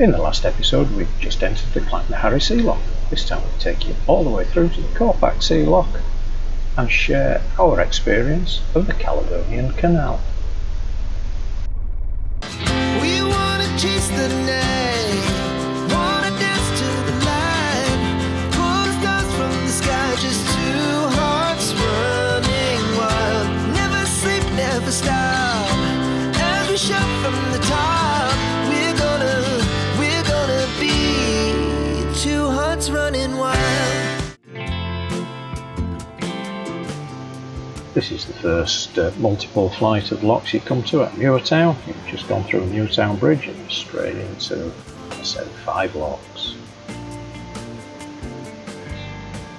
In the last episode we just entered the Clachnaharry sea lock. This time we take you all the way through to the Corpach sea lock and share our experience of the Caledonian Canal. We wanna chase the night, wanna dance to the light, pull the stars from the sky, just two hearts running wild. Never sleep, never stop, as we shout from the top. We're gonna be two hearts running wild. This is the first multiple flight of locks you come to at Muirtown. You've just gone through Muirtown Bridge and straight into a set of 5 locks.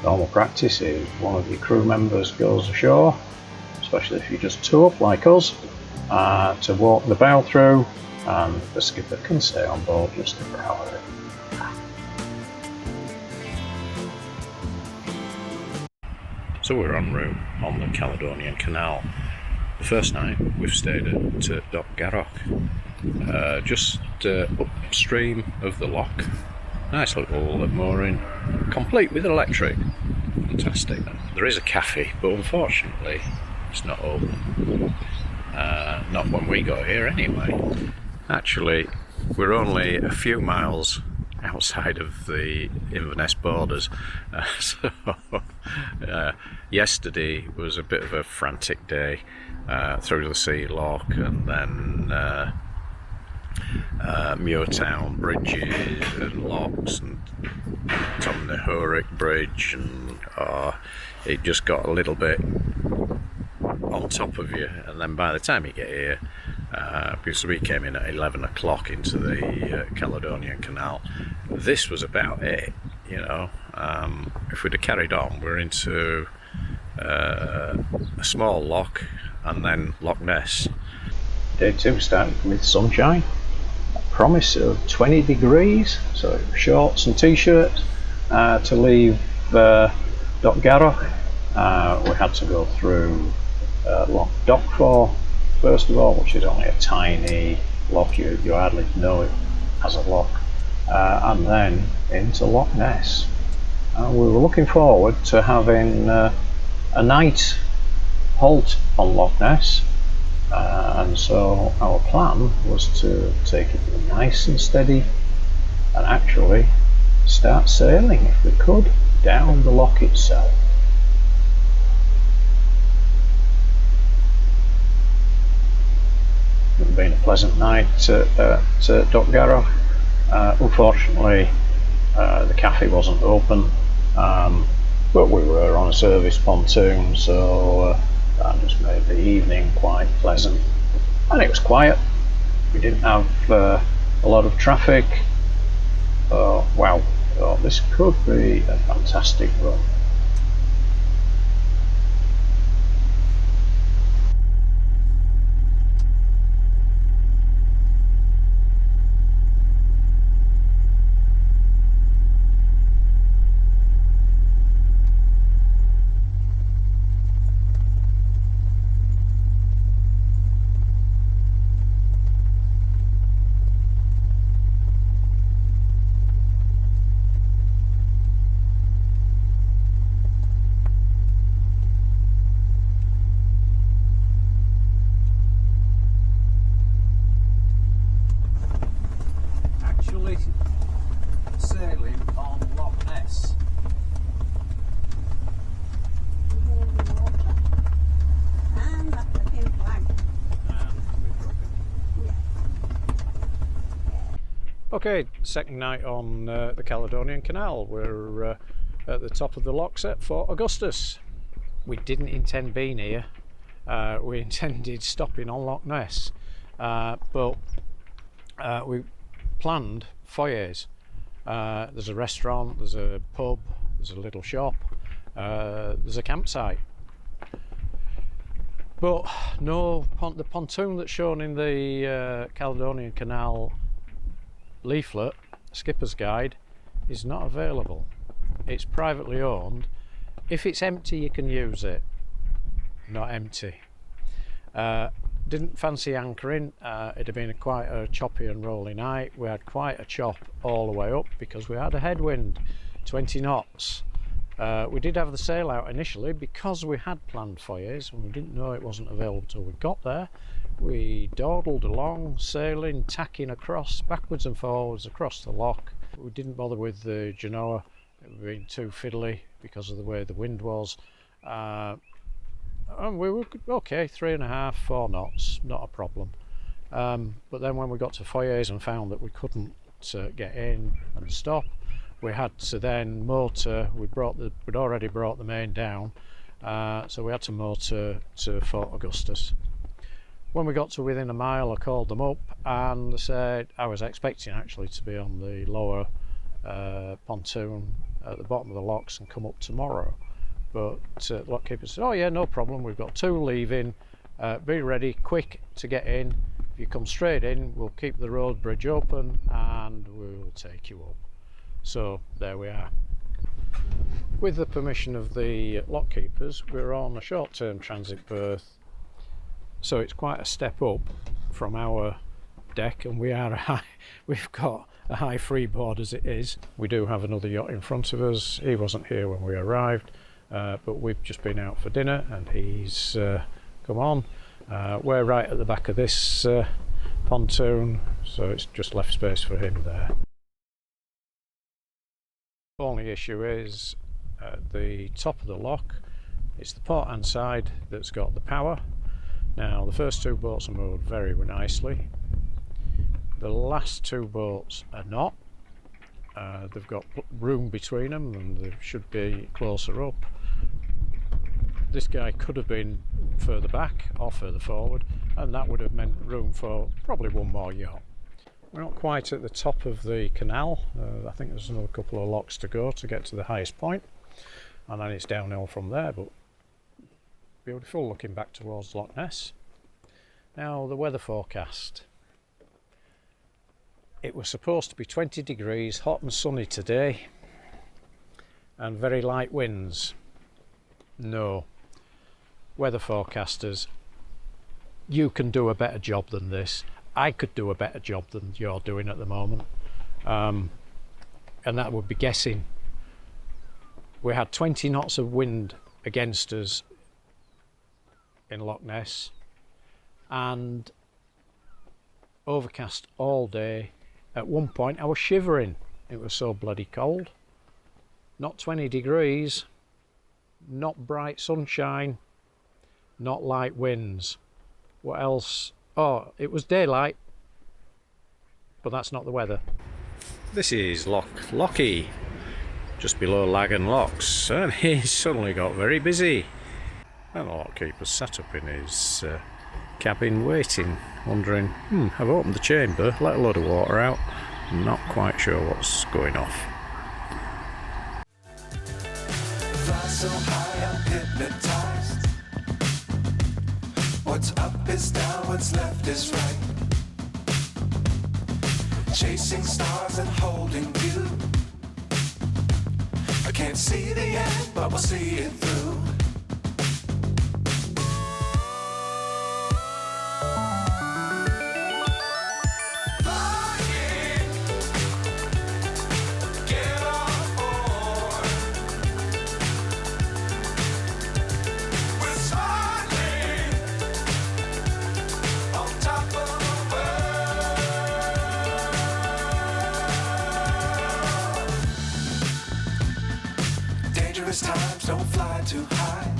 Normal practice is one of your crew members goes ashore, especially if you just tow up like us, to walk the bow through, and the skipper can stay on board just to power it. So we're en route on the Caledonian Canal. The first night we've stayed at Clachnaharry, just upstream of the lock. Nice little mooring, complete with electric. Fantastic. There is a cafe, but unfortunately it's not open. Not when we got here anyway. Actually, we're only a few miles outside of the Inverness borders, so yesterday was a bit of a frantic day through the sea lock, and then Muirtown bridges and locks and Caledonian Bridge, and it just got a little bit on top of you. And then by the time you get here, because we came in at 11 o'clock into the Caledonian Canal, this was about it, you know. If we'd have carried on, we're into a small lock and then Loch Ness. Day 2 started with sunshine, a promise of 20 degrees, so shorts and t-shirts to leave Clachnaharry. We had to go through Loch Dockfor first of all, which is only a tiny lock, you hardly know it as a lock, and then into Loch Ness. We were looking forward to having a night halt on Loch Ness, and so our plan was to take it nice and steady and actually start sailing, if we could, down the loch itself. It had been a pleasant night at Clachnaharry. Unfortunately, the cafe wasn't open, but we were on a service pontoon, so that just made the evening quite pleasant. And it was quiet. We didn't have a lot of traffic. Wow, this could be a fantastic run. Sailing on Loch Ness. And that's the pink flag. Okay, second night on the Caledonian Canal. We're at the top of the locks at Fort Augustus. We didn't intend being here. We intended stopping on Loch Ness, but we planned foyers. There's a restaurant, there's a pub, there's a little shop, there's a campsite. But no, the pontoon that's shown in the Caledonian Canal leaflet, skipper's guide, is not available. It's privately owned. If it's empty, you can use it. Not empty. didn't fancy anchoring. It had been quite a choppy and rolly night. We had quite a chop all the way up because we had a headwind, 20 knots. We did have the sail out initially because we had planned foyers and we didn't know it wasn't available till we got there. We dawdled along, sailing, tacking across, backwards and forwards across the loch. We didn't bother with the Genoa, it was being too fiddly because of the way the wind was. And we were okay, 3.5, 4 knots, not a problem. But then when we got to foyers and found that we couldn't get in and stop, we had to then motor. We'd already brought the main down, so we had to motor to Fort Augustus. When we got to within a mile, I called them up and they said I was expecting actually to be on the lower pontoon at the bottom of the locks and come up tomorrow. But the lockkeeper said, oh yeah, no problem, we've got 2 leaving, be ready, quick to get in. If you come straight in, we'll keep the road bridge open and we'll take you up. So there we are. With the permission of the lockkeepers, we're on a short-term transit berth, so it's quite a step up from our deck, and we've got a high freeboard as it is. We do have another yacht in front of us. He wasn't here when we arrived, but we've just been out for dinner and he's come on. We're right at the back of this pontoon, so it's just left space for him there. The only issue is at the top of the loch, it's the port hand side that's got the power. Now the first 2 boats are moored very nicely. The last 2 boats are not. They've got room between them and they should be closer up. This guy could have been further back or further forward, and that would have meant room for probably 1 more yacht. We're not quite at the top of the canal. I think there's another couple of locks to go to get to the highest point, and then it's downhill from there, but beautiful looking back towards Loch Ness. Now the weather forecast. It was supposed to be 20 degrees, hot and sunny today, and very light winds. No. Weather forecasters, you can do a better job than this. I could do a better job than you're doing at the moment, and that would be guessing. We had 20 knots of wind against us in Loch Ness and overcast all day. At one point I was shivering, it was so bloody cold. Not 20 degrees, not bright sunshine, not light winds. What else? Oh, it was daylight, but that's not the weather. This is Loch Lochy, just below Lagan Locks, and he's suddenly got very busy. And the lockkeeper's sat up in his cabin waiting, wondering, I've opened the chamber, let a load of water out, not quite sure what's going off. Fly so high, I'm hypnotized. What's up is down, what's left is right. Chasing stars and holding you. I can't see the end, but we'll see it through. Times don't fly too high.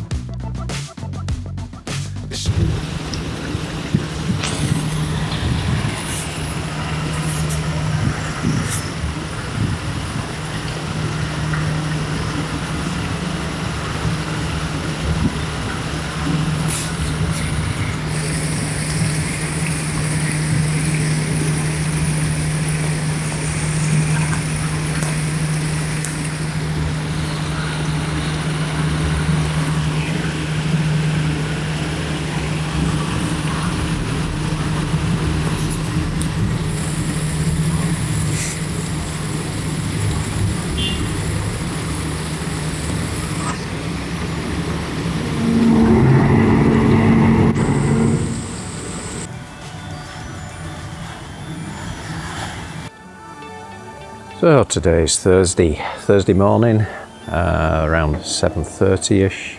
So today's Thursday morning, around 7:30ish.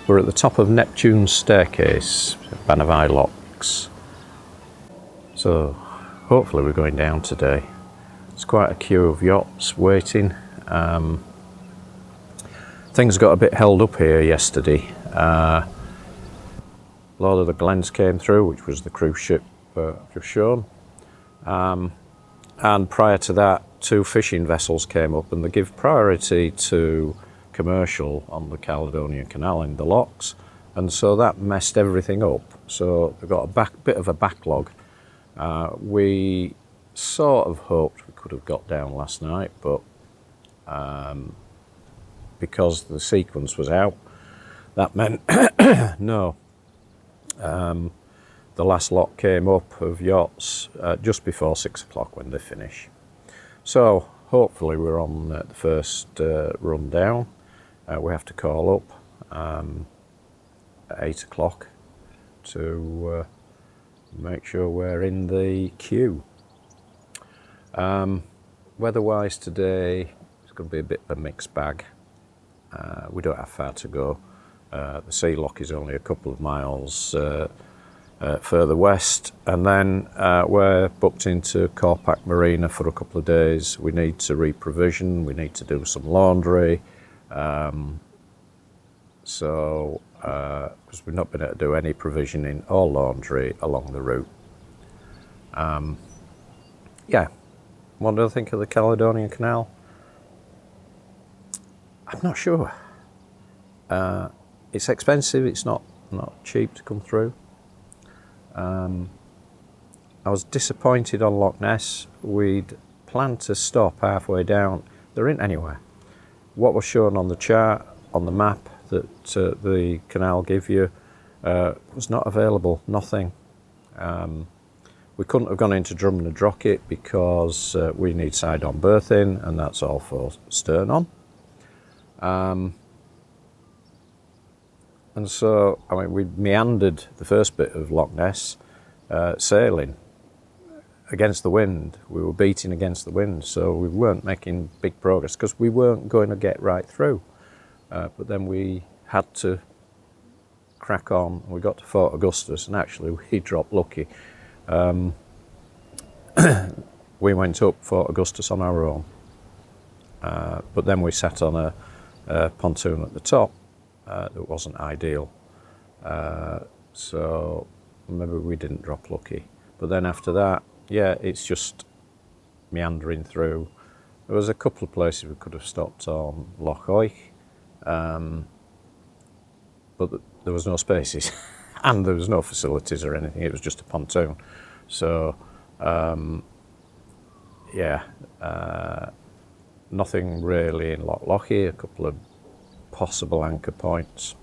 We're at the top of Neptune's staircase, Banavai Locks. So hopefully we're going down today. There's quite a queue of yachts waiting. Things got a bit held up here yesterday. Lord of the Glens came through, which was the cruise ship I've just shown. And prior to that, 2 fishing vessels came up, and they give priority to commercial on the Caledonian Canal in the locks, and so that messed everything up. So they've got a bit of a backlog. We sort of hoped we could have got down last night, but because the sequence was out, that meant no. The last lot came up of yachts just before 6 o'clock when they finish. So hopefully we're on the first run down. We have to call up at 8 o'clock to make sure we're in the queue. Weather-wise today, it's going to be a bit of a mixed bag. We don't have far to go. The sea lock is only a couple of miles further west, and then we're booked into Corpach Marina for a couple of days. We need to reprovision, we need to do some laundry, so because we've not been able to do any provisioning or laundry along the route. Yeah, what do I think of the Caledonian Canal? I'm not sure. It's expensive, it's not cheap to come through. I was disappointed on Loch Ness. We'd planned to stop halfway down. There ain't anywhere. What was shown on the chart, on the map that the canal give you, was not available, nothing. We couldn't have gone into Drummond and Drocket because we need side-on berthing, and that's all for stern-on. And so, I mean, we meandered the first bit of Loch Ness, sailing against the wind. We were beating against the wind, so we weren't making big progress because we weren't going to get right through. But then we had to crack on. We got to Fort Augustus, and actually we dropped lucky. We went up Fort Augustus on our own, but then we sat on a pontoon at the top. That wasn't ideal, so maybe we didn't drop lucky. But then after that, yeah, it's just meandering through. There was a couple of places we could have stopped on Loch Oich, but there was no spaces and there was no facilities or anything. It was just a pontoon. So yeah, nothing really in Loch Lochy. A couple of possible anchor points,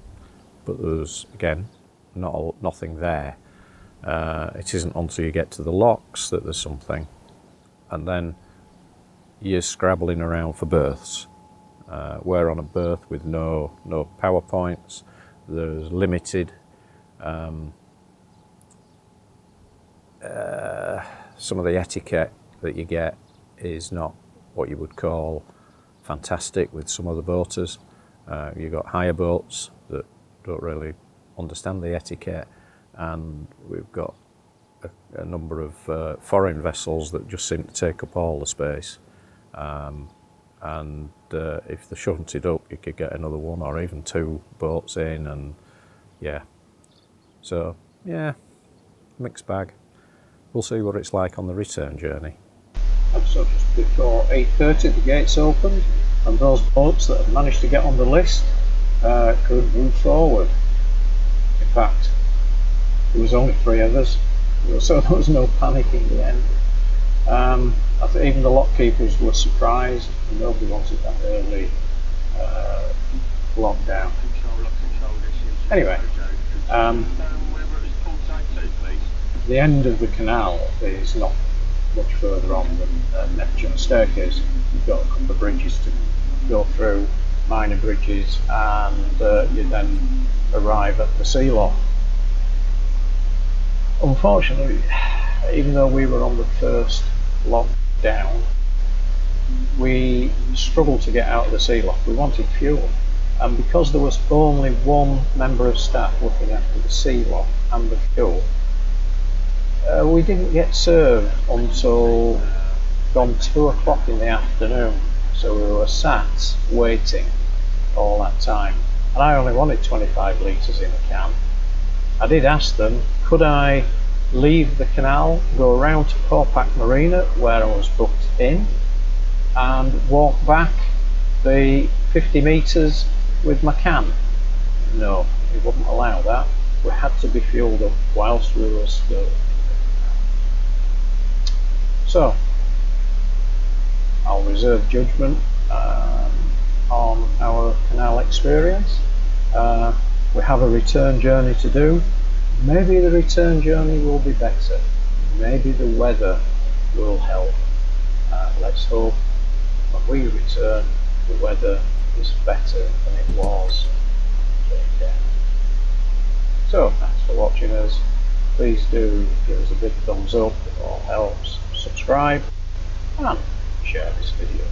but there's again nothing there. It isn't until you get to the locks that there's something, and then you're scrabbling around for berths. We're on a berth with no power points. There's limited. Some of the etiquette that you get is not what you would call fantastic with some of the boaters. You've got hire boats that don't really understand the etiquette, and we've got a number of foreign vessels that just seem to take up all the space. And if they shunted up, you could get another one or even 2 boats in, and yeah. So yeah, mixed bag. We'll see what it's like on the return journey. So just before 8:30 the gates opened, and those boats that had managed to get on the list could move forward. In fact, there was only 3 of us, so there was no panic in the end. I think even the lock keepers were surprised, and nobody wanted that early lockdown. Anyway, the end of the canal is not much further on than Neptune's staircase. You've got a couple of bridges to go through, minor bridges, and you then arrive at the sea lock. Unfortunately, even though we were on the first lock down, we struggled to get out of the sea loft. We wanted fuel, and because there was only one member of staff looking after the sea loft and the fuel, we didn't get served until gone 2 o'clock in the afternoon. So we were sat waiting all that time, and I only wanted 25 litres in a can. I did ask them, could I leave the canal, go around to Corpach Marina where I was booked in, and walk back the 50 metres with my can? No, it wouldn't allow that. We had to be fueled up whilst we were still. So, I'll reserve judgment on our canal experience. We have a return journey to do. Maybe the return journey will be better. Maybe the weather will help. Let's hope when we return the weather is better than it was. Okay. So, thanks for watching us. Please do give us a big thumbs up, it all helps. Subscribe and share this video.